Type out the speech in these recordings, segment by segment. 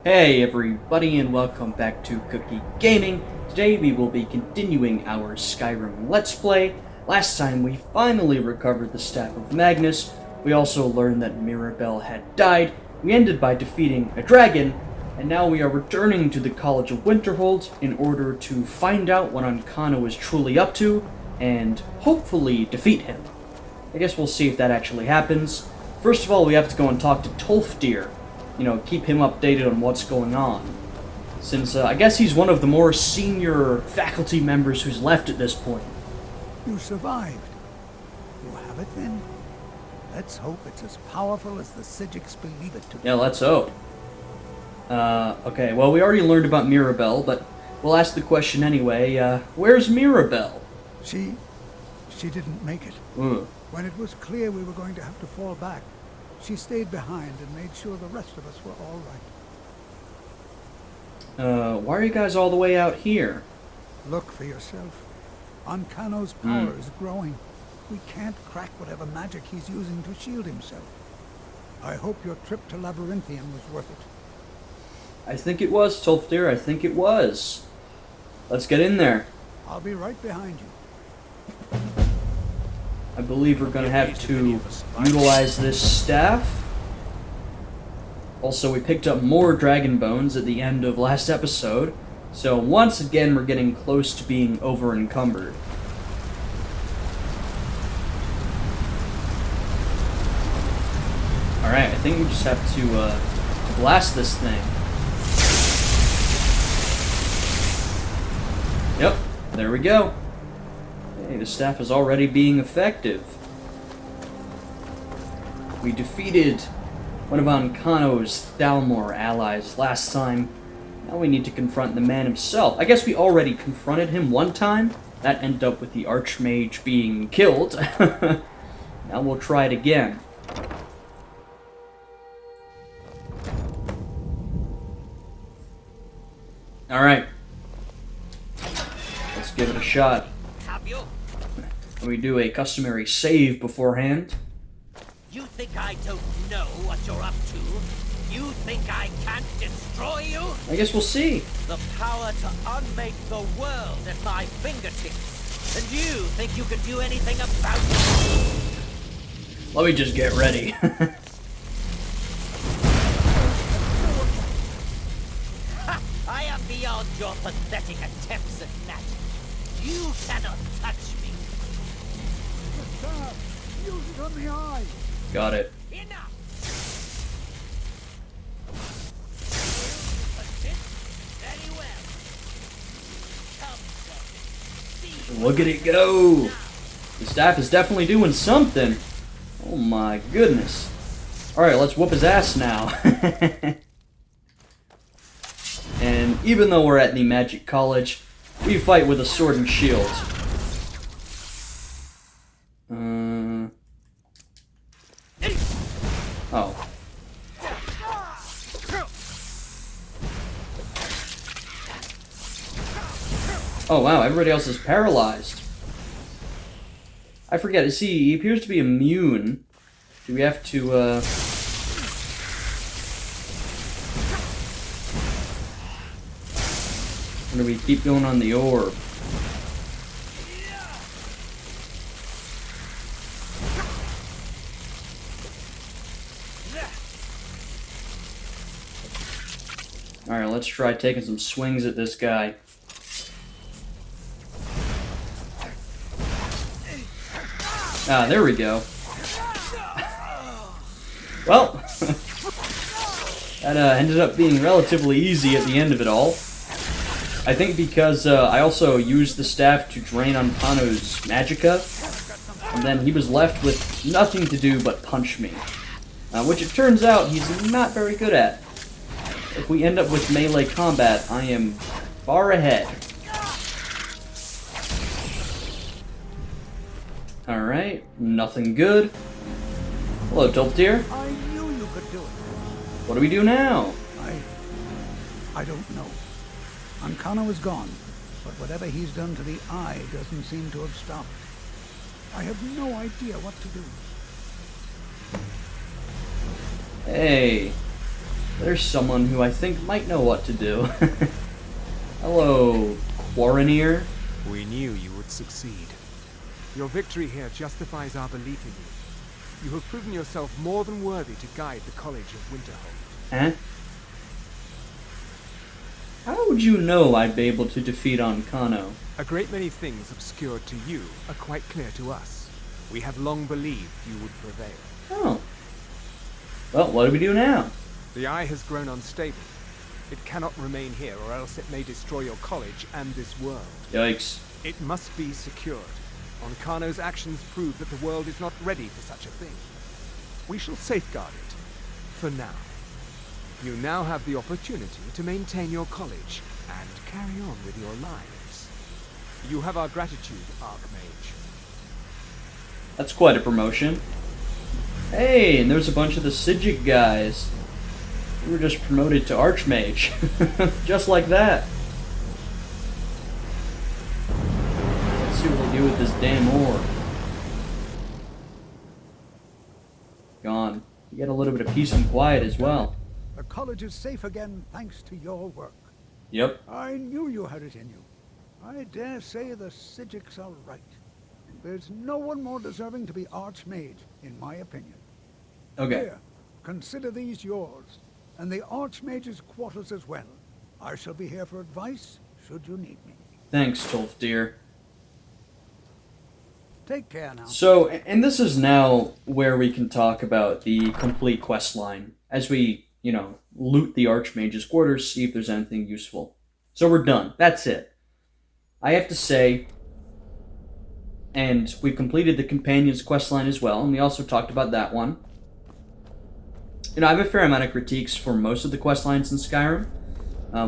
Hey everybody, and welcome back to Cookie Gaming. Today we will be continuing our Skyrim Let's Play. Last time we finally recovered the Staff of Magnus. We also learned that Mirabelle had died. We ended by defeating a dragon, and now we are returning to the College of Winterhold in order to find out what Ancano is truly up to, and hopefully defeat him. I guess we'll see if that actually happens. First of all, we have to go and talk to Tolfdir. Keep him updated on what's going on. Since, I guess he's one of the more senior faculty members who's left at this point. You survived. You have it then? Let's hope it's as powerful as the Sigics believe it to be. Yeah, let's hope. Okay, well, we already learned about Mirabelle, but we'll ask the question anyway. Where's Mirabelle? She didn't make it. When it was clear we were going to have to fall back, she stayed behind and made sure the rest of us were all right. Why are you guys all the way out here? Look for yourself. Ancano's power is growing. We can't crack whatever magic he's using to shield himself. I hope your trip to Labyrinthian was worth it. I think it was, Tolfdir. I think it was. Let's get in there. I'll be right behind you. I believe we're going to have to utilize this staff. Also, we picked up more dragon bones at the end of last episode, so once again we're getting close to being over-encumbered. Alright, I think we just have to blast this thing. Yep, there we go. Hey, the staff is already being effective. We defeated one of Ancano's Thalmor allies last time. Now we need to confront the man himself. I guess we already confronted him one time. That ended up with the Arch-Mage being killed. Now we'll try it again. Alright. Let's give it a shot. We do a customary save beforehand. You think I don't know what you're up to? You think I can't destroy you? I guess we'll see. The power to unmake the world at my fingertips. And you think you can do anything about it? Let me just get ready. I am beyond your pathetic attempts at magic. You cannot touch me. Use it on the eye. Got it. Enough! Very well. Come, Look at it go! The staff is definitely doing something. Oh my goodness. Alright, let's whoop his ass now. And even though we're at the Magic College, we fight with a sword and shield. Oh. Oh wow, everybody else is paralyzed. I forget, see, he appears to be immune. Do we have to, or do we keep going on the orb? Alright, let's try taking some swings at this guy. Ah, there we go. Well, that ended up being relatively easy at the end of it all. I think because I also used the staff to drain Ancano's magicka, and then he was left with nothing to do but punch me. Which it turns out he's not very good at. If we end up with melee combat, I am far ahead. Alright, nothing good. Hello, Tolfdir. I knew you could do it. What do we do now? I don't know. Ancano is gone, but whatever he's done to the eye doesn't seem to have stopped. I have no idea what to do. Hey. There's someone who I think might know what to do. Hello, Quaranier. We knew you would succeed. Your victory here justifies our belief in you. You have proven yourself more than worthy to guide the College of Winterhold. Eh? How would you know I'd be able to defeat Ancano? A great many things obscured to you are quite clear to us. We have long believed you would prevail. Oh. Well, what do we do now? The Eye has grown unstable. It cannot remain here, or else it may destroy your college and this world. Yikes. It must be secured. Ancano's actions prove that the world is not ready for such a thing. We shall safeguard it. For now. You now have the opportunity to maintain your college and carry on with your lives. You have our gratitude, Arch-Mage. That's quite a promotion. Hey, and there's a bunch of the Sijic guys. We were just promoted to Arch-Mage. Just like that. Let's see what we do with this damn ore. Gone. You get a little bit of peace and quiet as well. The college is safe again thanks to your work. Yep. I knew you had it in you. I dare say the Sijics are right. There's no one more deserving to be Arch-Mage, in my opinion. Okay. Here, consider these yours, and the Arch-Mage's quarters as well. I shall be here for advice, should you need me. Thanks, Tolf dear. Take care now. So, and this is now where we can talk about the complete quest line, as we, loot the Arch-Mage's quarters, see if there's anything useful. So we're done. That's it. I have to say, and we've completed the Companion's quest line as well, and we also talked about that one. I have a fair amount of critiques for most of the quest lines in Skyrim,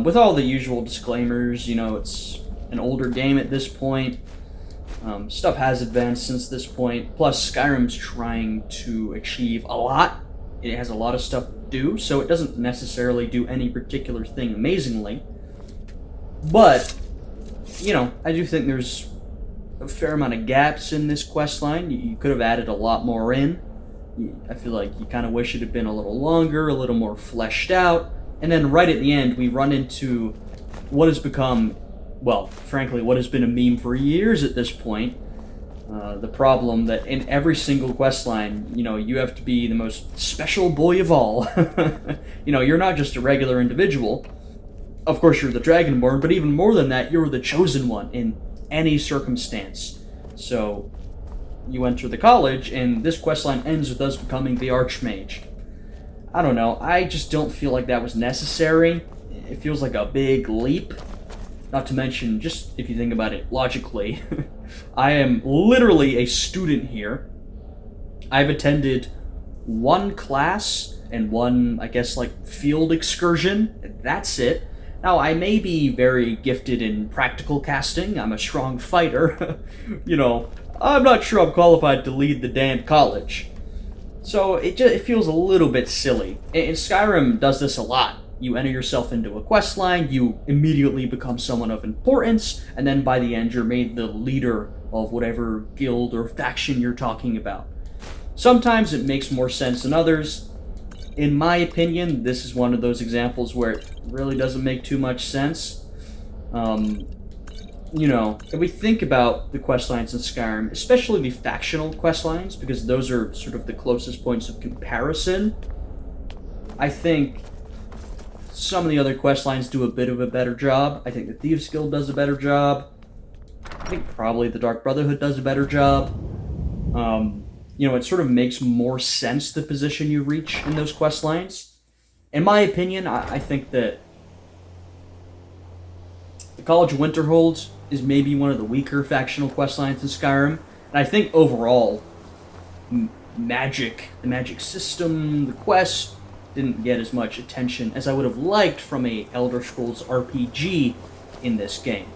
with all the usual disclaimers. It's an older game at this point. Stuff has advanced since this point. Plus, Skyrim's trying to achieve a lot. It has a lot of stuff to do, so it doesn't necessarily do any particular thing amazingly. But, I do think there's a fair amount of gaps in this quest line. You could have added a lot more in. I feel like you kind of wish it had been a little longer, a little more fleshed out. And then right at the end, we run into what has become, well, frankly, what has been a meme for years at this point. The problem that in every single quest line, you have to be the most special boy of all. You're not just a regular individual. Of course, you're the Dragonborn, but even more than that, you're the chosen one in any circumstance. So, you enter the college, and this questline ends with us becoming the Arch-Mage. I don't know, I just don't feel like that was necessary. It feels like a big leap. Not to mention, just if you think about it logically, I am literally a student here. I've attended one class and one, I guess, field excursion. That's it. Now, I may be very gifted in practical casting. I'm a strong fighter. I'm not sure I'm qualified to lead the damned college. So it feels a little bit silly. And Skyrim does this a lot. You enter yourself into a quest line, you immediately become someone of importance, and then by the end you're made the leader of whatever guild or faction you're talking about. Sometimes it makes more sense than others. In my opinion, this is one of those examples where it really doesn't make too much sense. If we think about the questlines in Skyrim, especially the factional questlines, because those are sort of the closest points of comparison, I think some of the other questlines do a bit of a better job. I think the Thieves Guild does a better job. I think probably the Dark Brotherhood does a better job. It sort of makes more sense the position you reach in those questlines. In my opinion, I think that the College of Winterhold is maybe one of the weaker factional questlines in Skyrim. And I think overall, the magic system, the quest, didn't get as much attention as I would have liked from a Elder Scrolls RPG in this game.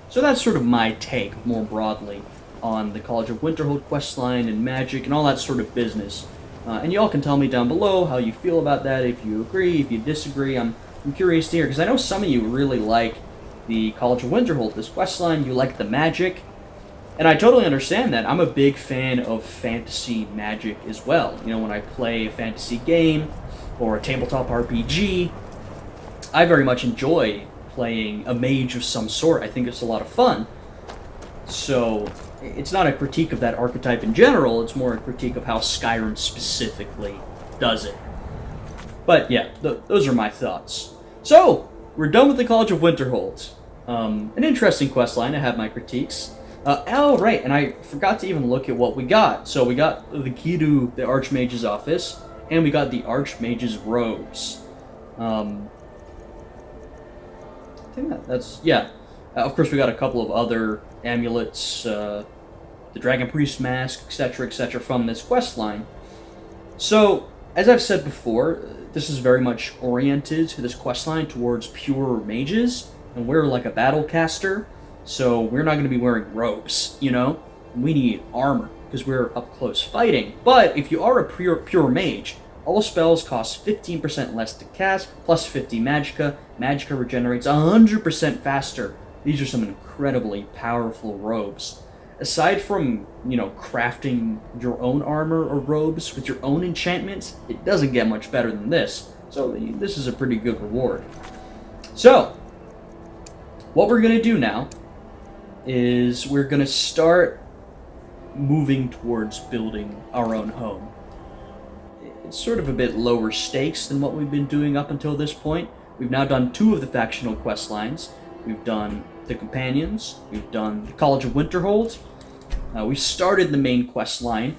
So that's sort of my take, more broadly, on the College of Winterhold questline and magic and all that sort of business. And y'all can tell me down below how you feel about that, if you agree, if you disagree. I'm curious to hear, because I know some of you really like the College of Winterhold, this questline, you like the magic, and I totally understand that. I'm a big fan of fantasy magic as well. When I play a fantasy game, or a tabletop RPG. I very much enjoy playing a mage of some sort. I think it's a lot of fun. So, it's not a critique of that archetype in general, it's more a critique of how Skyrim specifically does it. But yeah, those are my thoughts. So, we're done with the College of Winterhold. An interesting questline, I have my critiques. Oh, right, and I forgot to even look at what we got. So we got the key to the Arch-Mage's office, and we got the Arch-Mage's robes. I think that's, yeah. Of course, we got a couple of other amulets, the Dragon Priest mask, etc., from this questline. So, as I've said before, this is very much oriented to this questline towards pure mages, and we're like a battle caster, so we're not going to be wearing robes, you know? We need armor, because we're up close fighting. But if you are a pure mage, all spells cost 15% less to cast, plus 50 magicka. Magicka regenerates 100% faster. These are some incredibly powerful robes. Aside from, you know, crafting your own armor or robes with your own enchantments, it doesn't get much better than this. So this is a pretty good reward. So, what we're going to do now is we're going to start moving towards building our own home. It's sort of a bit lower stakes than what we've been doing up until this point. We've now done 2 of the factional quest lines. We've done the Companions, we've done the College of Winterhold. We started the main quest line.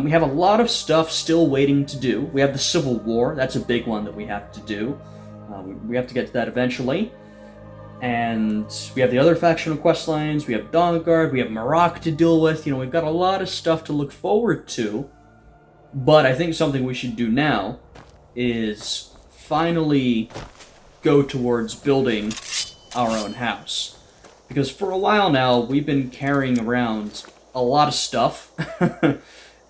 We have a lot of stuff still waiting to do. We have the Civil War, that's a big one that we have to do. We have to get to that eventually. And we have the other factional quest lines, we have Dawnguard, we have Maroc to deal with. You know, we've got a lot of stuff to look forward to. But I think something we should do now is finally go towards building our own house. Because for a while now, we've been carrying around a lot of stuff,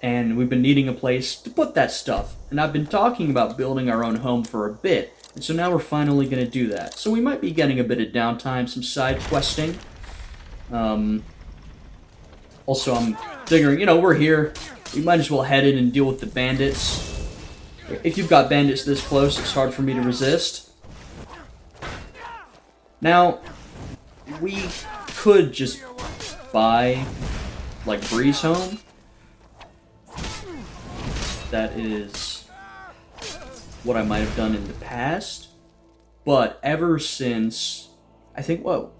and we've been needing a place to put that stuff. And I've been talking about building our own home for a bit, and so now we're finally going to do that. So we might be getting a bit of downtime, some side questing. Also, I'm figuring, you know, we're here. We might as well head in and deal with the bandits. If you've got bandits this close, it's hard for me to resist. Now, we could just buy, like, Breeze Home. That is what I might have done in the past. But ever since, I think, whoa,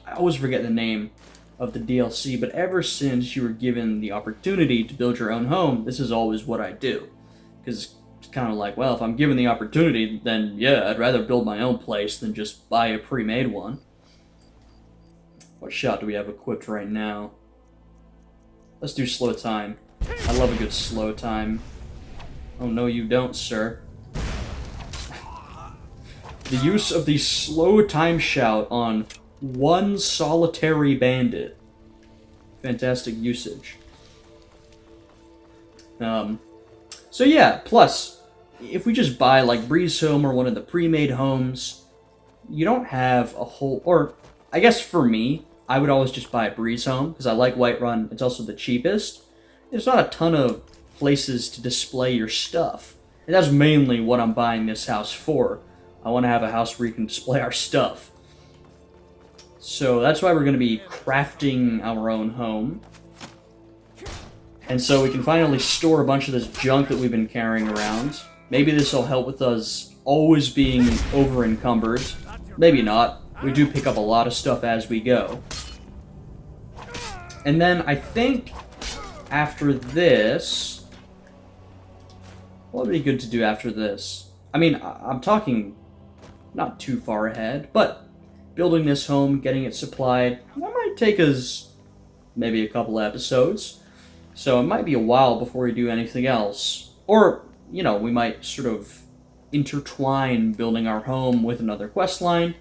I always forget the name of the DLC, but ever since you were given the opportunity to build your own home, this is always what I do. Because it's kind of like, well, if I'm given the opportunity, then yeah, I'd rather build my own place than just buy a pre-made one. What shot do we have equipped right now? Let's do slow time. I love a good slow time. Oh no, you don't, sir. The use of the slow time shout on one solitary bandit. Fantastic usage. So yeah, plus, if we just buy like Breeze Home or one of the pre-made homes, you don't have a whole, or I guess for me, I would always just buy Breeze Home, because I like Whiterun, it's also the cheapest. There's not a ton of places to display your stuff. And that's mainly what I'm buying this house for. I want to have a house where you can display our stuff. So that's why we're going to be crafting our own home. And so we can finally store a bunch of this junk that we've been carrying around. Maybe this will help with us always being over-encumbered. Maybe not. We do pick up a lot of stuff as we go. And then I think after this, what would be good to do after this? I mean, I'm talking not too far ahead, but building this home, getting it supplied, that might take us maybe a couple episodes. So it might be a while before we do anything else. Or, you know, we might sort of intertwine building our home with another quest line.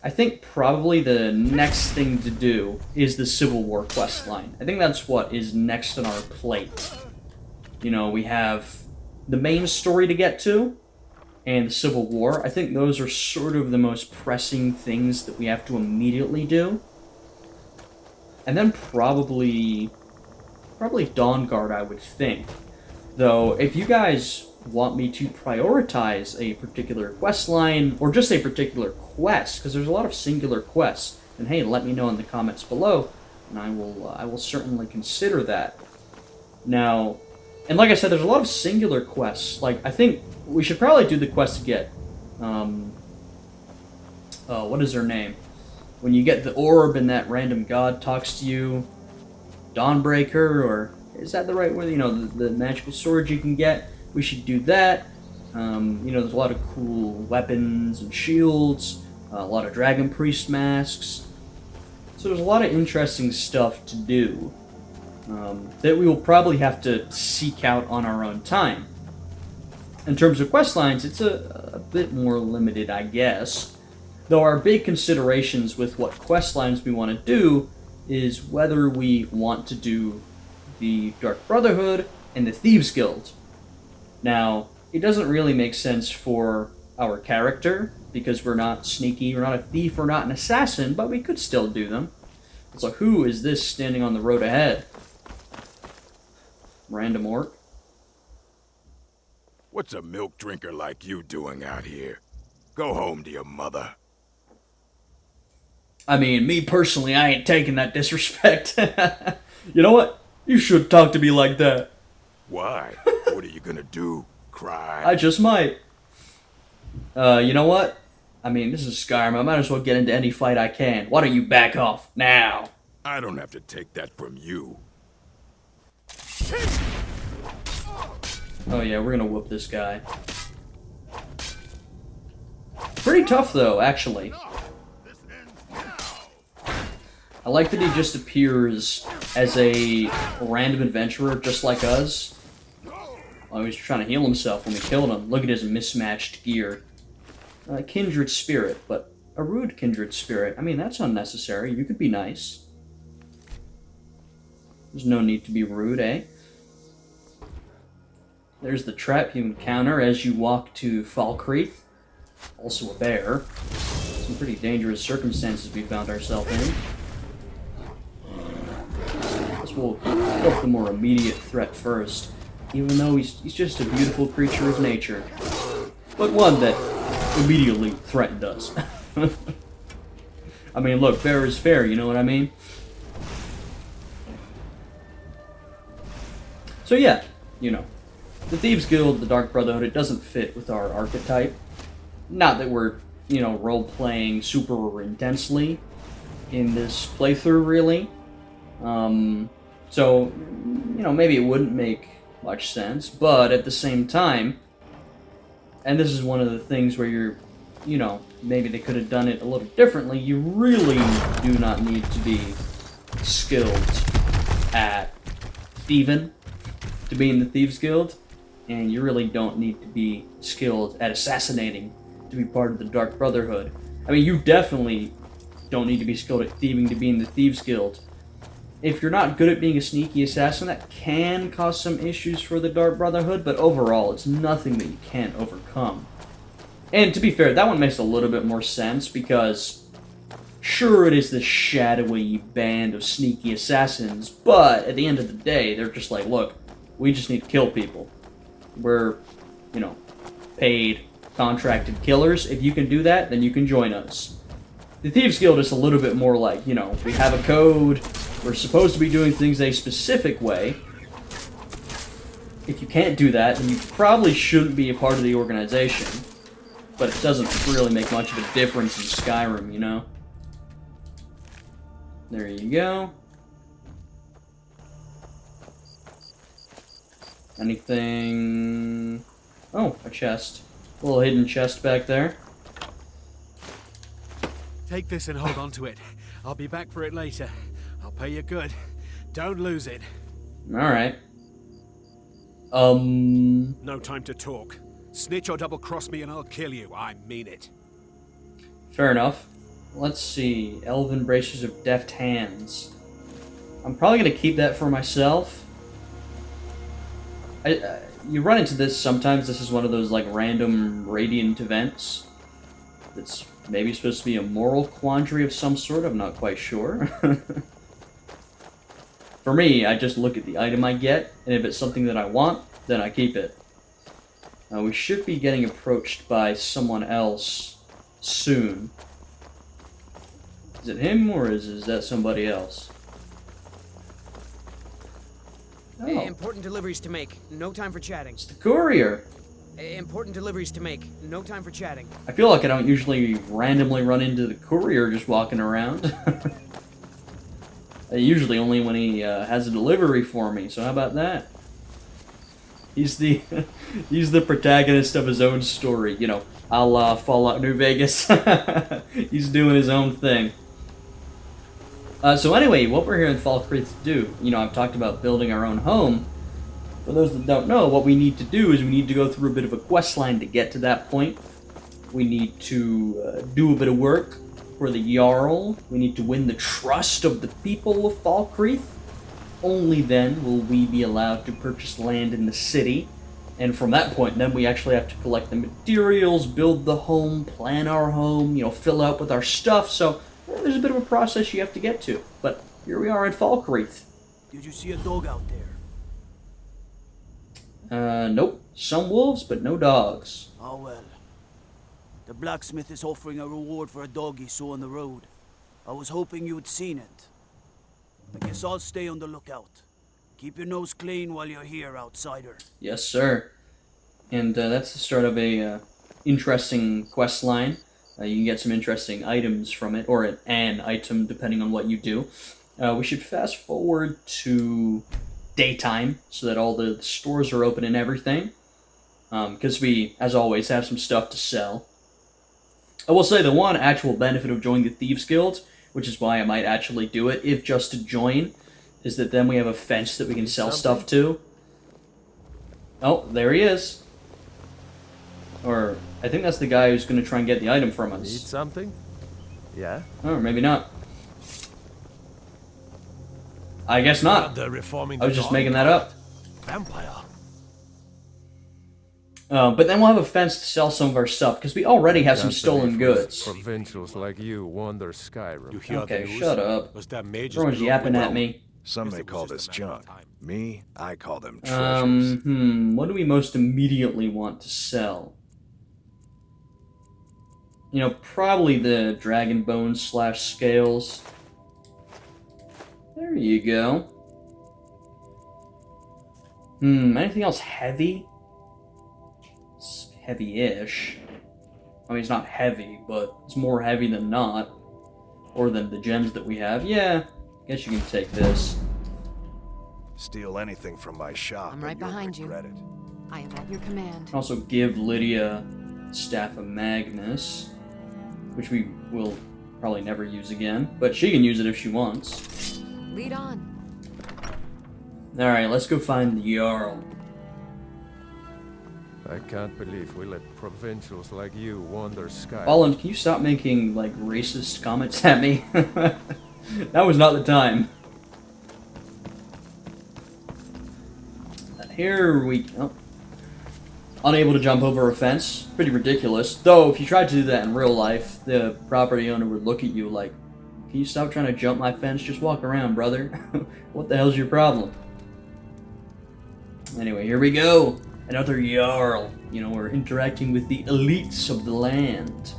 I think probably the next thing to do is the Civil War quest line. I think that's what is next on our plate. You know, we have the main story to get to, and the Civil War. I think those are sort of the most pressing things that we have to immediately do. And then probably Dawnguard, I would think. Though, if you guys want me to prioritize a particular quest line or just a particular quest, because there's a lot of singular quests. And hey, let me know in the comments below, and I will certainly consider that. Now, and like I said, there's a lot of singular quests. Like, I think we should probably do the quest to get, what is her name? When you get the orb and that random god talks to you, Dawnbreaker, or is that the right word? You know, the magical sword you can get. We should do that. You know, there's a lot of cool weapons and shields, a lot of Dragon Priest masks. So there's a lot of interesting stuff to do that we will probably have to seek out on our own time. In terms of quest lines, it's a bit more limited, I guess. Though our big considerations with what quest lines we want to do is whether we want to do the Dark Brotherhood and the Thieves Guild. Now, it doesn't really make sense for our character, because we're not sneaky, we're not a thief, we're not an assassin, but we could still do them. So who is this standing on the road ahead? Random orc? What's a milk drinker like you doing out here? Go home to your mother. I mean, me personally, I ain't taking that disrespect. You know what? You should talk to me like that. Why? What are you gonna do? Cry? I just might. You know what? I mean, this is Skyrim. I might as well get into any fight I can. Why don't you back off now? I don't have to take that from you. Oh yeah, we're gonna whoop this guy. Pretty tough though, actually. I like that he just appears as a random adventurer just like us. Oh, he was trying to heal himself when we killed him. Look at his mismatched gear. Kindred spirit, but a rude kindred spirit. I mean, that's unnecessary. You could be nice. There's no need to be rude, eh? There's the trap you encounter as you walk to Falkreath. Also a bear. Some pretty dangerous circumstances we found ourselves in. Guess we'll go for the more immediate threat first, even though he's just a beautiful creature of nature. But one that immediately threatened us. I mean, look, fair is fair, you know what I mean? So yeah, you know, the Thieves Guild, the Dark Brotherhood, it doesn't fit with our archetype. Not that we're, you know, role-playing super intensely in this playthrough, really. So, you know, maybe it wouldn't make much sense, but at the same time, and this is one of the things where you're, you know, maybe they could have done it a little differently, you really do not need to be skilled at thieving to be in the Thieves Guild, and you really don't need to be skilled at assassinating to be part of the Dark Brotherhood. I mean, you definitely don't need to be skilled at thieving to be in the Thieves Guild. If you're not good at being a sneaky assassin, that can cause some issues for the Dark Brotherhood, but overall, it's nothing that you can't overcome. And to be fair, that one makes a little bit more sense, because sure, it is this shadowy band of sneaky assassins, but at the end of the day, they're just like, look, we just need to kill people. We're, you know, paid, contracted killers. If you can do that, then you can join us. The Thieves Guild is a little bit more like, you know, we have a code, we're supposed to be doing things a specific way. If you can't do that, then you probably shouldn't be a part of the organization. But it doesn't really make much of a difference in Skyrim, you know? There you go. Anything... Oh, a chest. A little hidden chest back there. Take this and hold on to it. I'll be back for it later. I'll pay you good. Don't lose it. Alright. No time to talk. Snitch or double-cross me and I'll kill you. I mean it. Fair enough. Let's see. Elven Bracers of Deft Hands. I'm probably going to keep that for myself. You run into this sometimes. This is one of those, like, random radiant events. That's maybe supposed to be a moral quandary of some sort. I'm not quite sure. For me, I just look at the item I get, and if it's something that I want, then I keep it. We should be getting approached by someone else soon. Is it him, or is that somebody else? Oh, Important deliveries to make. No time for chatting. it's the courier. Important deliveries to make. No time for chatting. I feel like I don't usually randomly run into the courier just walking around. Usually only when he has a delivery for me, so how about that? He's the he's the protagonist of his own story, you know, a la Fallout New Vegas. He's doing his own thing. So anyway, what we're here in Falkreath to do, you know, I've talked about building our own home. For those that don't know, what we need to do is we need to go through a bit of a quest line to get to that point. We need to do a bit of work for the Jarl. We need to win the trust of the people of Falkreath. Only then will we be allowed to purchase land in the city. And from that point, then we actually have to collect the materials, build the home, plan our home, you know, fill out with our stuff. So there's a bit of a process you have to get to. But here we are in Falkreath. Did you see a dog out there? Nope. Some wolves, but no dogs. Oh well. The blacksmith is offering a reward for a dog he saw on the road. I was hoping you'd seen it. I guess I'll stay on the lookout. Keep your nose clean while you're here, outsider. Yes, sir. And that's the start of a interesting quest line. You can get some interesting items from it, or an item, depending on what you do. We should fast forward to daytime, so that all the stores are open and everything. Because we, as always, have some stuff to sell. I will say the one actual benefit of joining the Thieves Guild, which is why I might actually do it, if just to join, is that then we have a fence that we can sell stuff to. Oh, there he is. Or, I think that's the guy who's going to try and get the item from us. Need something? Yeah? Or maybe not. I guess not. They're reforming I was the just dog making that up. Vampire. But then we'll have a fence to sell some of our stuff, because we already have some stolen goods. Provincials like you wander Skyrim. You hear Okay, the news? shut up. Was that mage's Everyone's blood yapping with at them? me. Some may call this junk. Me, I call them treasures. What do we most immediately want to sell? You know, probably the dragon bones / scales. There you go. Anything else heavy? It's heavy-ish. I mean, it's not heavy, but it's more heavy than not. Or than the gems that we have. Yeah, I guess you can take this. Steal anything from my shop. I'm right and you'll behind you. regret it. I am at your command. Also give Lydia Staff of Magnus, which we will probably never use again, but she can use it if she wants. Lead on. Alright, let's go find the Jarl. I can't believe we let provincials like you wander Skyrim. Holland, can you stop making, like, racist comments at me? That was not the time. Here we go. Unable to jump over a fence. Pretty ridiculous. Though, if you tried to do that in real life, the property owner would look at you like, can you stop trying to jump my fence? Just walk around, brother. What the hell's your problem? Anyway, here we go. Another Jarl. You know, we're interacting with the elites of the land.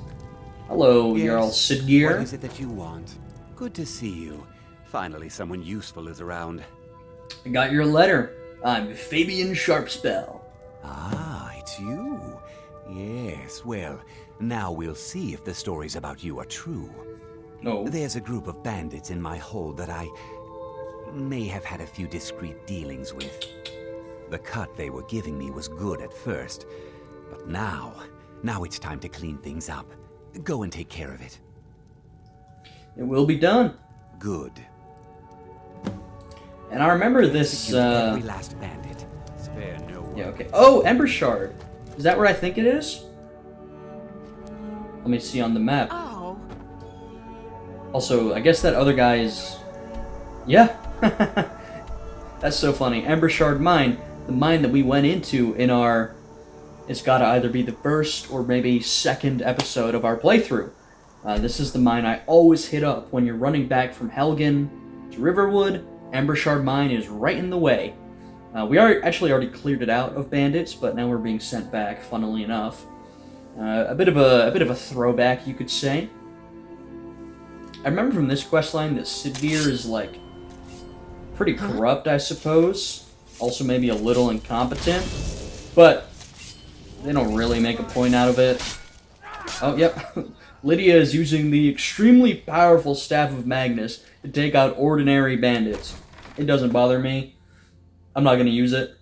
Hello, Yes. Jarl Sidgear. What is it that you want? Good to see you. Finally, someone useful is around. I got your letter. I'm Fabian Sharpspell. Ah, it's you. Yes, well, now we'll see if the stories about you are true. Oh. There's a group of bandits in my hold that I may have had a few discreet dealings with. The cut they were giving me was good at first, but now it's time to clean things up. Go and take care of it. It will be done. Good. And I remember this, Execute every last bandit. Spare no one. yeah, okay. Oh, Ember Shard. Is that where I think it is? Let me see on the map. Oh. Also, I guess that other guy is... Yeah. That's so funny. Ember Shard Mine. The mine that we went into in our... It's gotta either be the first or maybe second episode of our playthrough. This is the mine I always hit up when you're running back from Helgen to Riverwood. Ember Shard Mine is right in the way. We are actually already cleared it out of bandits, but now we're being sent back, funnily enough. A bit of a throwback, you could say. I remember from this questline that Siddir is, like, pretty corrupt, I suppose. Also maybe a little incompetent. But they don't really make a point out of it. Oh, yep. Lydia is using the extremely powerful Staff of Magnus to take out ordinary bandits. It doesn't bother me. I'm not going to use it.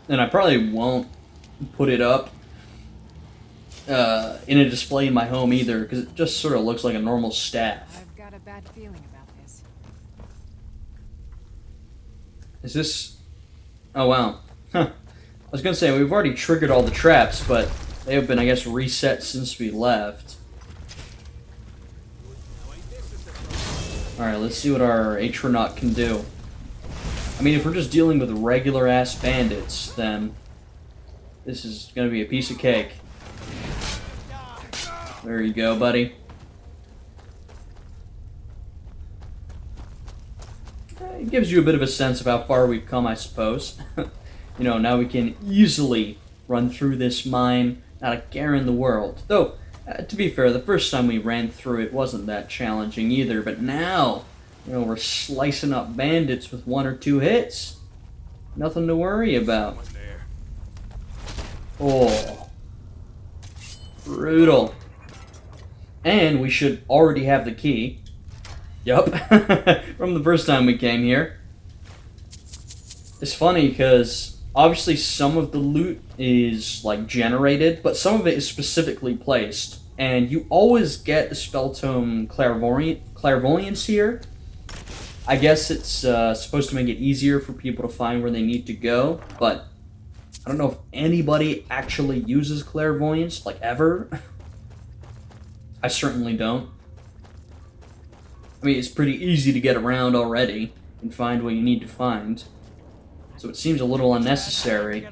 And I probably won't put it up in a display in my home either, because it just sort of looks like a normal staff. I've got a bad feeling about this. Is this... Oh, wow. Huh. I was going to say, we've already triggered all the traps, but they have been, I guess, reset since we left. Alright, let's see what our Atronaut can do. I mean, if we're just dealing with regular-ass bandits, then this is going to be a piece of cake. There you go, buddy. It gives you a bit of a sense of how far we've come, I suppose. You know, now we can easily run through this mine, not a care in the world. Though, to be fair, the first time we ran through it wasn't that challenging either, but now, you know, we're slicing up bandits with 1 or 2 hits. Nothing to worry about. Oh. Brutal. And we should already have the key. Yup. From the first time we came here. It's funny because obviously some of the loot is like generated, but some of it is specifically placed. And you always get the Spell Tome Clairvoyance here. I guess it's supposed to make it easier for people to find where they need to go, but I don't know if anybody actually uses Clairvoyance, like, ever. I certainly don't. I mean, it's pretty easy to get around already and find what you need to find. So it seems a little unnecessary.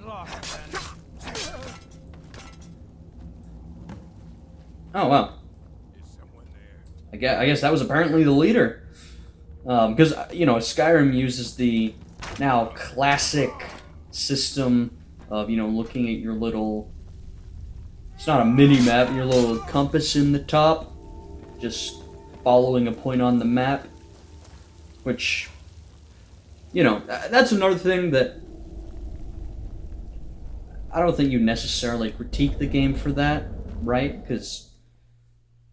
Oh, wow. I guess that was apparently the leader. Because, you know, Skyrim uses the now classic system of, you know, looking at your little... It's not a mini-map, your little compass in the top. Just following a point on the map. Which, you know, that's another thing that... I don't think you necessarily critique the game for that, right? Because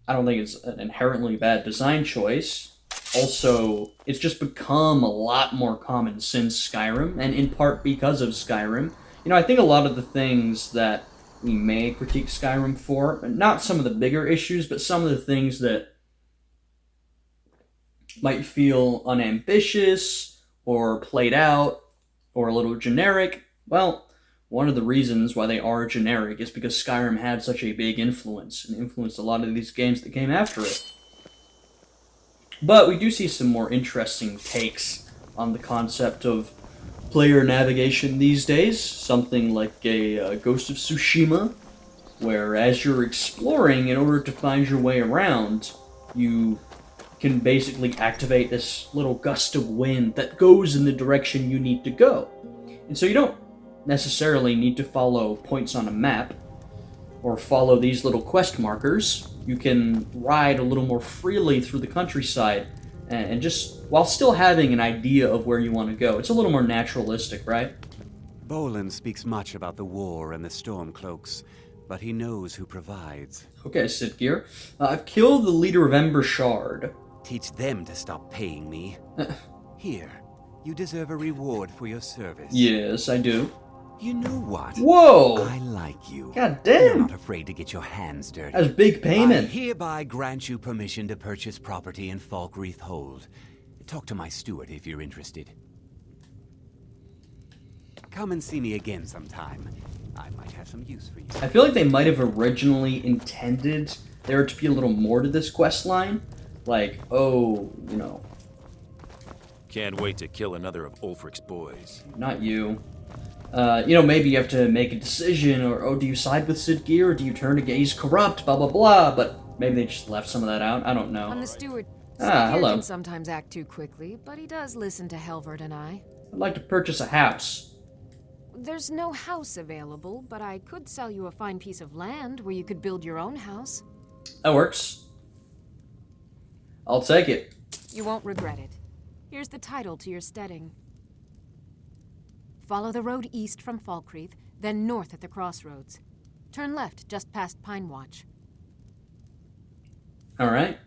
I don't think it's an inherently bad design choice. Also, it's just become a lot more common since Skyrim, and in part because of Skyrim. You know, I think a lot of the things that we may critique Skyrim for, not some of the bigger issues, but some of the things that might feel unambitious, or played out, or a little generic, well, one of the reasons why they are generic is because Skyrim had such a big influence, and influenced a lot of these games that came after it. But we do see some more interesting takes on the concept of player navigation these days. Something like a Ghost of Tsushima, where as you're exploring, in order to find your way around, you can basically activate this little gust of wind that goes in the direction you need to go. And so you don't necessarily need to follow points on a map, or follow these little quest markers. You can ride a little more freely through the countryside, and just, while still having an idea of where you want to go. It's a little more naturalistic, right? Bolin speaks much about the war and the Stormcloaks, but he knows who provides. Okay, Sitgear. I've killed the leader of Ember Shard. Teach them to stop paying me. Here, you deserve a reward for your service. Yes, I do. You know what? Whoa! I like you. God damn! You're not afraid to get your hands dirty. That's big payment. I hereby grant you permission to purchase property in Falkreath Hold. Talk to my steward if you're interested. Come and see me again sometime. I might have some use for you. I feel like they might have originally intended there to be a little more to this quest line. Like, oh, you know... Can't wait to kill another of Ulfric's boys. Not you. You know, maybe you have to make a decision, or, oh, do you side with Sitgear, or do you turn against corrupt, blah, blah, blah, but maybe they just left some of that out, I don't know. I'm the steward. Pierre hello. can sometimes act too quickly, but he does listen to Helvert and I. I'd like to purchase a house. There's no house available, but I could sell you a fine piece of land where you could build your own house. That works. I'll take it. You won't regret it. Here's the title to your steading. Follow the road east from Falkreath, then north at the crossroads. Turn left just past Pine Watch. Alright.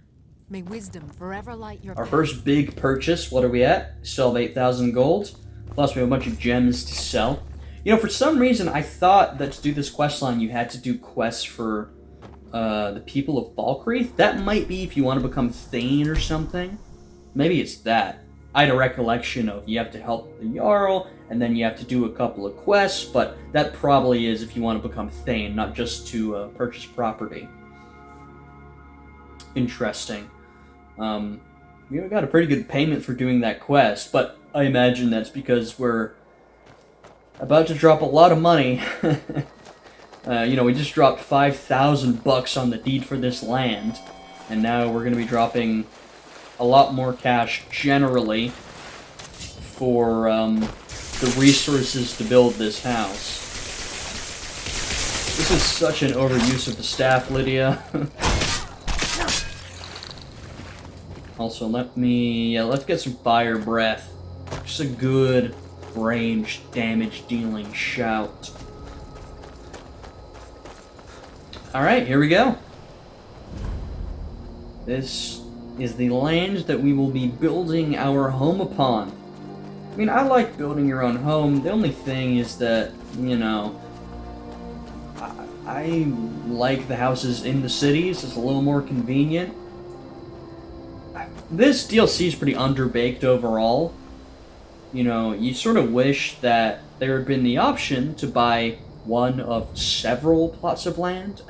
May wisdom forever light your Our path. first big purchase, what are we at? Still have 8,000 gold. Plus we have a bunch of gems to sell. You know, for some reason I thought that to do this quest line you had to do quests for the people of Falkreath. That might be if you want to become Thane or something. Maybe it's that. I had a recollection of you have to help the Jarl, and then you have to do a couple of quests, but that probably is if you want to become Thane, not just to purchase property. Interesting. We got a pretty good payment for doing that quest, but I imagine that's because we're about to drop a lot of money. You know, we just dropped 5,000 bucks on the deed for this land, and now we're going to be dropping a lot more cash generally for the resources to build this house. This is such an overuse of the staff, Lydia. Also, let's get some fire breath. Just a good range damage dealing shout. Alright, here we go. This is the land that we will be building our home upon. I mean, I like building your own home. The only thing is that, you know, I like the houses in the cities. It's a little more convenient. This DLC is pretty underbaked overall. You know, you sort of wish that there had been the option to buy one of several plots of land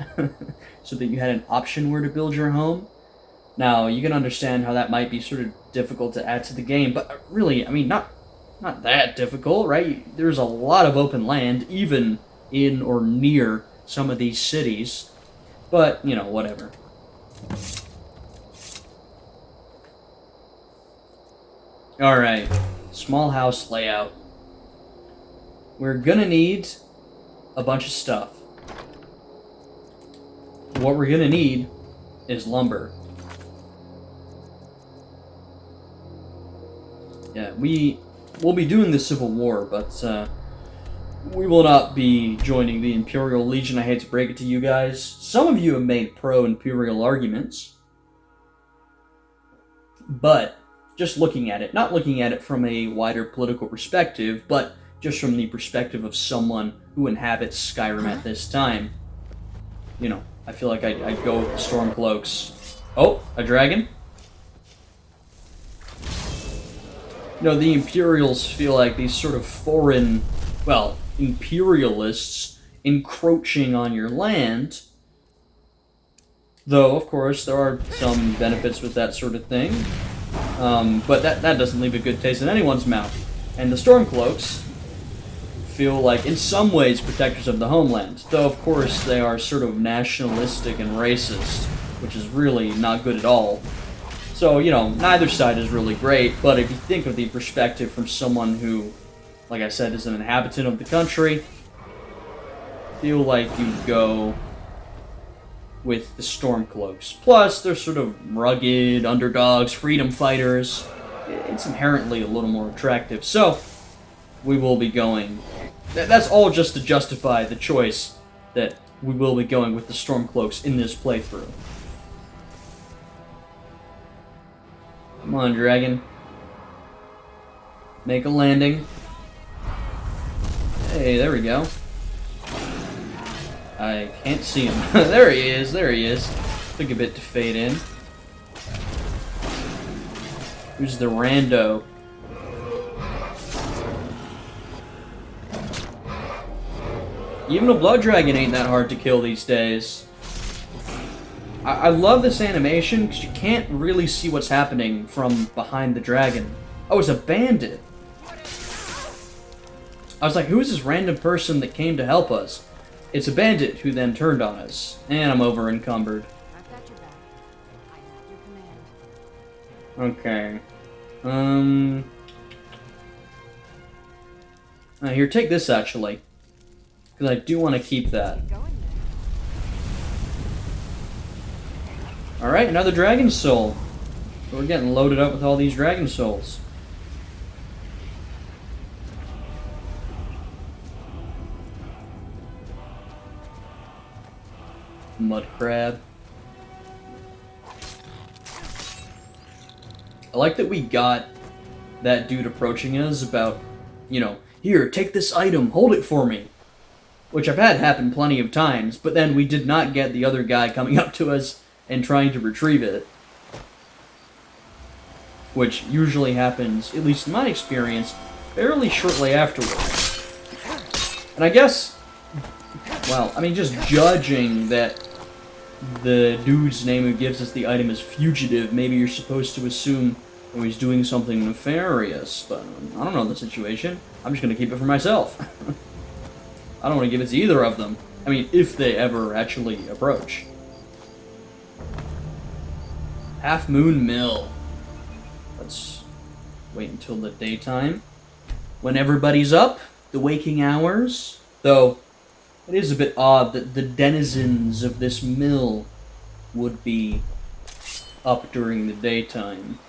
so that you had an option where to build your home. Now, you can understand how that might be sort of difficult to add to the game, but really, I mean, not that difficult, right? There's a lot of open land, even in or near some of these cities, but, you know, whatever. Alright, small house layout. We're gonna need a bunch of stuff. What we're gonna need is lumber. Yeah, we'll be doing the Civil War, but we will not be joining the Imperial Legion. I hate to break it to you guys. Some of you have made pro-Imperial arguments, but just looking at it, not looking at it from a wider political perspective, but just from the perspective of someone who inhabits Skyrim at this time, you know, I feel like I'd go with the Stormcloaks. Oh, a dragon? You know, the Imperials feel like these sort of foreign, well, imperialists encroaching on your land. Though, of course, there are some benefits with that sort of thing. But that doesn't leave a good taste in anyone's mouth. And the Stormcloaks feel like, in some ways, protectors of the homeland. Though, of course, they are sort of nationalistic and racist, which is really not good at all. So, you know, neither side is really great, but if you think of the perspective from someone who, like I said, is an inhabitant of the country, feel like you'd go with the Stormcloaks. Plus, they're sort of rugged, underdogs, freedom fighters. It's inherently a little more attractive. So, we will be going... That's all just to justify the choice that we will be going with the Stormcloaks in this playthrough. Come on, dragon. Make a landing. Hey, there we go. I can't see him. There he is, there he is. Took a bit to fade in. Who's the rando? Even a blood dragon ain't that hard to kill these days. I love this animation because you can't really see what's happening from behind the dragon. Oh, it's a bandit. I was like, who is this random person that came to help us? It's a bandit who then turned on us. And I'm over encumbered. I've got your back. I have your command. Okay. Here, take this, actually. Because I do want to keep that. Alright, another Dragon Soul. So we're getting loaded up with all these Dragon Souls. Mud Crab. I like that we got that dude approaching us about, you know, here, take this item, hold it for me. Which I've had happen plenty of times, but then we did not get the other guy coming up to us and trying to retrieve it. Which usually happens, at least in my experience, fairly shortly afterwards. And I guess, well, I mean, just judging that the dude's name who gives us the item is Fugitive, maybe you're supposed to assume oh, he's doing something nefarious, but I don't know the situation. I'm just going to keep it for myself. I don't want to give it to either of them. I mean, if they ever actually approach. Half Moon Mill. Let's wait until the daytime. When everybody's up, the waking hours. Though, it is a bit odd that the denizens of this mill would be up during the daytime.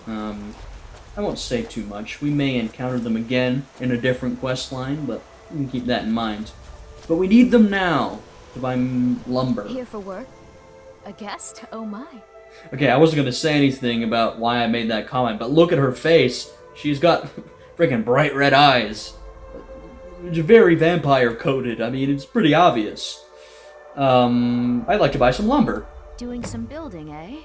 I won't say too much. We may encounter them again in a different quest line, but we can keep that in mind. But we need them now to buy lumber. Here for work? A guest? Oh my. Okay, I wasn't going to say anything about why I made that comment, but look at her face. She's got freaking bright red eyes. It's very vampire-coated. I mean, it's pretty obvious. I'd like to buy some lumber. Doing some building, eh?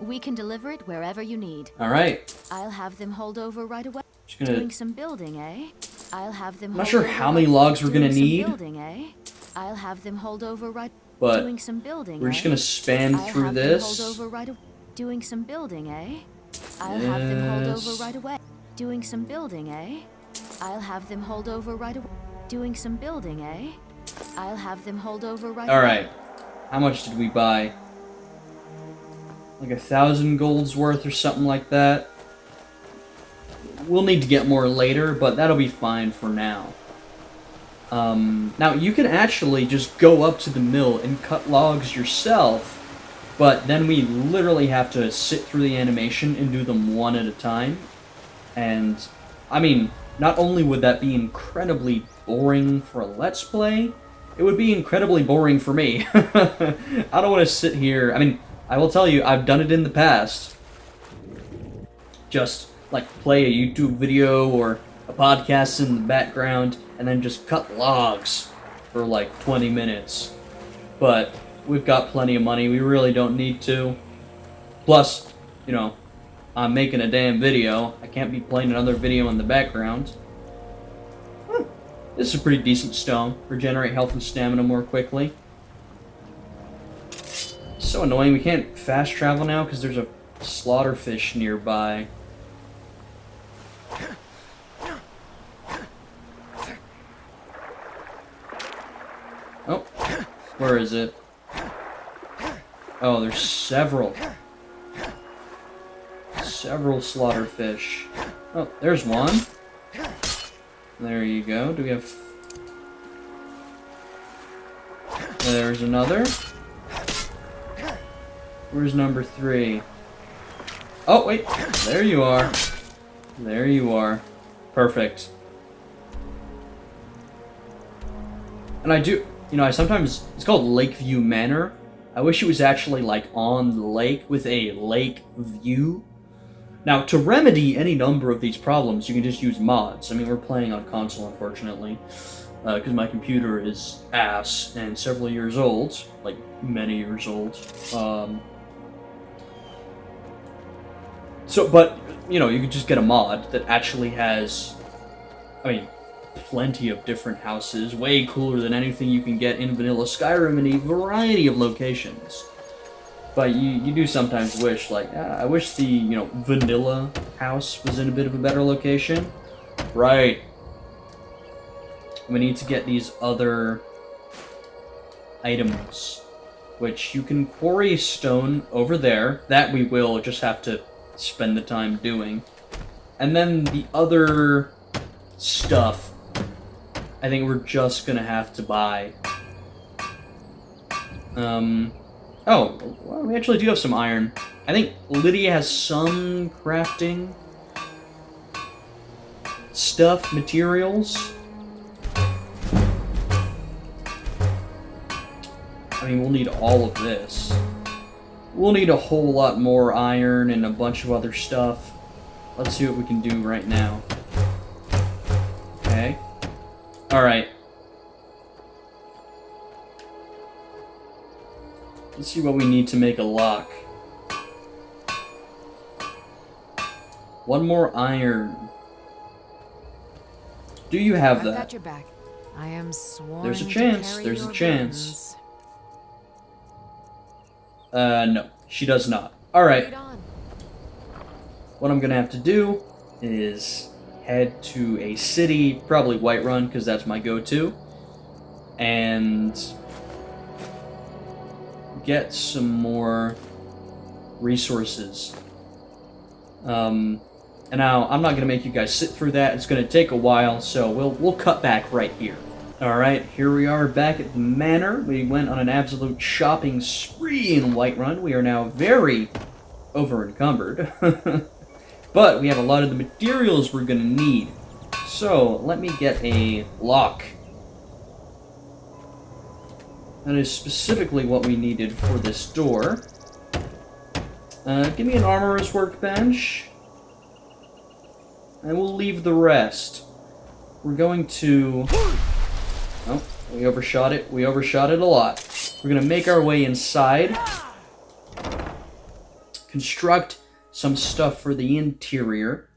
We can deliver it wherever you need. Alright. I'll have them hold over right away. Just gonna... Doing some building, eh? I'll have them I'm not sure how many logs we're gonna need. Building, eh? I'll have them hold over right. But doing some building, we're just gonna spam through this. Hold over right doing some building, eh? I'll have them hold over right away. Doing some building, eh? I'll have them hold over right away. Doing some building, eh? I'll have them hold over right away. Alright. How much did we buy? Like 1,000 gold's worth or something like that. We'll need to get more later, but that'll be fine for now. Now, you can actually just go up to the mill and cut logs yourself, but then we literally have to sit through the animation and do them one at a time. And, I mean, not only would that be incredibly boring for a Let's Play, it would be incredibly boring for me. I don't want to sit here... I mean, I will tell you, I've done it in the past. Just, like, play a YouTube video or a podcast in the background, and then just cut logs for, like, 20 minutes. But we've got plenty of money, we really don't need to. Plus, you know, I'm making a damn video. I can't be playing another video in the background. This is a pretty decent stone. Regenerate health and stamina more quickly. So annoying, we can't fast travel now because there's a slaughterfish nearby. Oh, where is it? Oh, there's several. Several slaughterfish. Oh, there's one. There you go. Do we have... There's another. Where's number 3? Oh, wait. There you are. There you are. Perfect. And I do... You know, I sometimes... It's called Lakeview Manor. I wish it was actually, like, on the lake with a lake view. Now, to remedy any number of these problems, you can just use mods. I mean, we're playing on console, unfortunately, because my computer is ass and several years old, like, many years old. But, you know, you could just get a mod that actually has, I mean, plenty of different houses, way cooler than anything you can get in vanilla Skyrim in a variety of locations. But you do sometimes wish, like, I wish the, you know, vanilla house was in a bit of a better location. Right. We need to get these other items. which you can quarry stone over there. That we will just have to spend the time doing. And then the other stuff, I think we're just gonna have to buy. Oh, well, we actually do have some iron. I think Lydia has some crafting stuff, materials. I mean, we'll need all of this. We'll need a whole lot more iron and a bunch of other stuff. Let's see what we can do right now. Okay. Alright. Let's see what we need to make a lock. One more iron. Do you have I've that? got your back. I am sworn There's a to chance. carry There's a your chance. burdens. No, she does not. Alright. Lead on. What I'm gonna have to do is head to a city, probably Whiterun, because that's my go-to, and get some more resources. And now, I'm not gonna make you guys sit through that. It's gonna take a while, so we'll cut back right here. Alright, here we are back at the manor. We went on an absolute shopping spree in Whiterun. We are now very over-encumbered. But we have a lot of the materials we're gonna need. So, let me get a lock. That is specifically what we needed for this door. Give me an armorer's workbench. And we'll leave the rest. We're going to... Oh, we overshot it. We overshot it a lot. We're gonna make our way inside. Construct some stuff for the interior.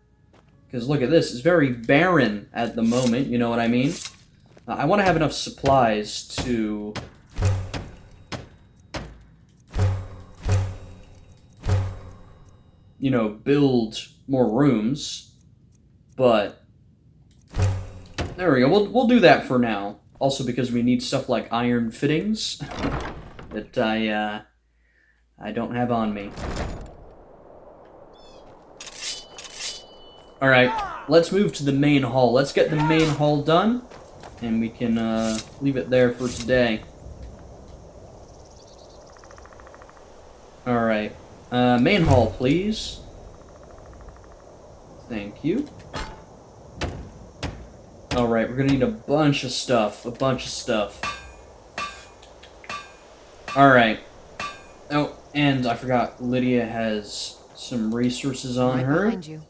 Because look at this, it's very barren at the moment, you know what I mean? I want to have enough supplies to... you know, build more rooms. But... there we go, we'll do that for now. Also because we need stuff like iron fittings that I don't have on me. Alright, let's move to the main hall. Let's get the main hall done, and we can leave it there for today. Alright, main hall, please. Thank you. Alright, we're gonna need a bunch of stuff. Alright. Oh, and I forgot, Lydia has some resources on her. Behind you.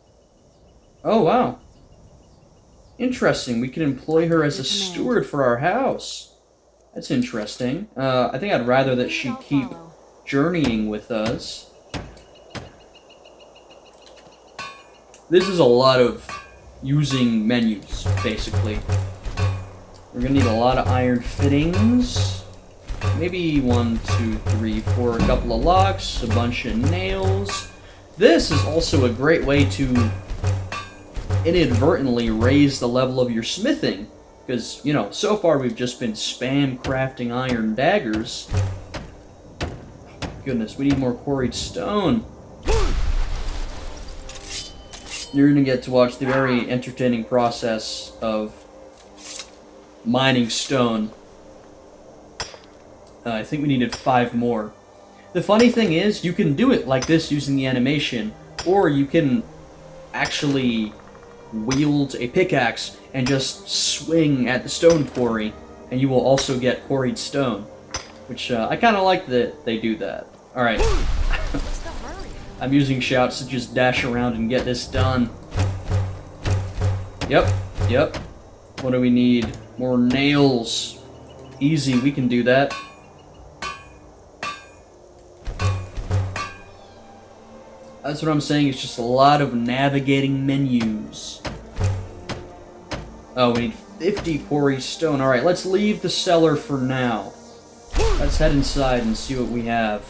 Oh, wow. Interesting. We can employ her as a steward for our house. That's interesting. I think I'd rather that she keep journeying with us. This is a lot of using menus, basically. We're gonna need a lot of iron fittings. Maybe 1, 2, 3, 4, a couple of locks, a bunch of nails. This is also a great way to inadvertently raise the level of your smithing. Because, you know, so far we've just been spam crafting iron daggers. Goodness, we need more quarried stone. You're gonna get to watch the very entertaining process of mining stone. I think we needed 5 more. The funny thing is, you can do it like this using the animation, or you can actually wield a pickaxe and just swing at the stone quarry, and you will also get quarried stone. Which, I kind of like that they do that. Alright. I'm using shouts to just dash around and get this done. Yep. What do we need? More nails. Easy, we can do that. That's what I'm saying, it's just a lot of navigating menus. Oh, we need 50 quarry stone. Alright, let's leave the cellar for now. Let's head inside and see what we have.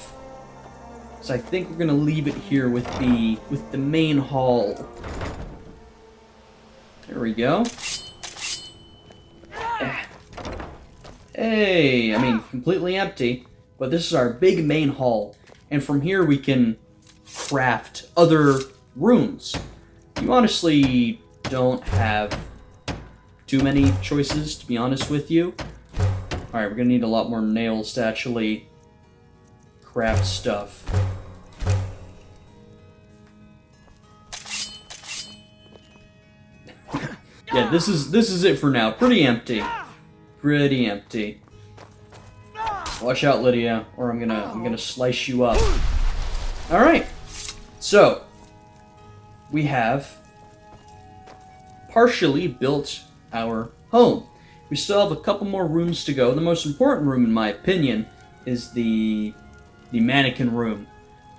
So I think we're gonna leave it here with the main hall. There we go. Hey, I mean, completely empty. But this is our big main hall, and from here we can craft other rooms. You honestly don't have too many choices, to be honest with you. Alright, we're gonna need a lot more nails to actually craft stuff. Yeah, this is it for now. Pretty empty. Pretty empty. Watch out, Lydia, or I'm gonna slice you up. Alright. So we have partially built our home. We still have a couple more rooms to go. The most important room, in my opinion, is the mannequin room,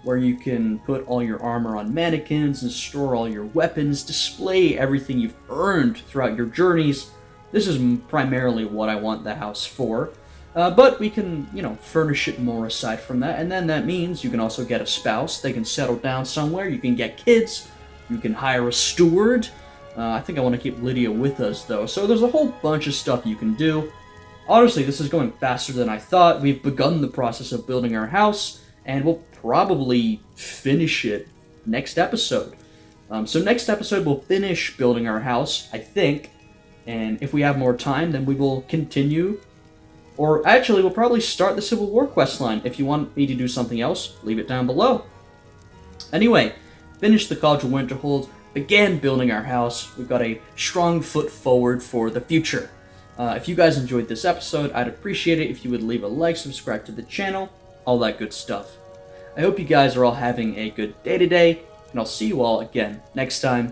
where you can put all your armor on mannequins and store all your weapons, display everything you've earned throughout your journeys. This is primarily what I want the house for. But we can, you know, furnish it more aside from that, and then that means you can also get a spouse. They can settle down somewhere. You can get kids. You can hire a steward. I think I want to keep Lydia with us, though. So there's a whole bunch of stuff you can do. Honestly, this is going faster than I thought. We've begun the process of building our house, and we'll probably finish it next episode. So next episode, we'll finish building our house, I think. And if we have more time, then we will continue. Or actually, we'll probably start the Civil War questline. If you want me to do something else, leave it down below. Anyway, finished the College of Winterhold, began building our house. We've got a strong foot forward for the future. If you guys enjoyed this episode, I'd appreciate it if you would leave a like, subscribe to the channel, all that good stuff. I hope you guys are all having a good day today, and I'll see you all again next time.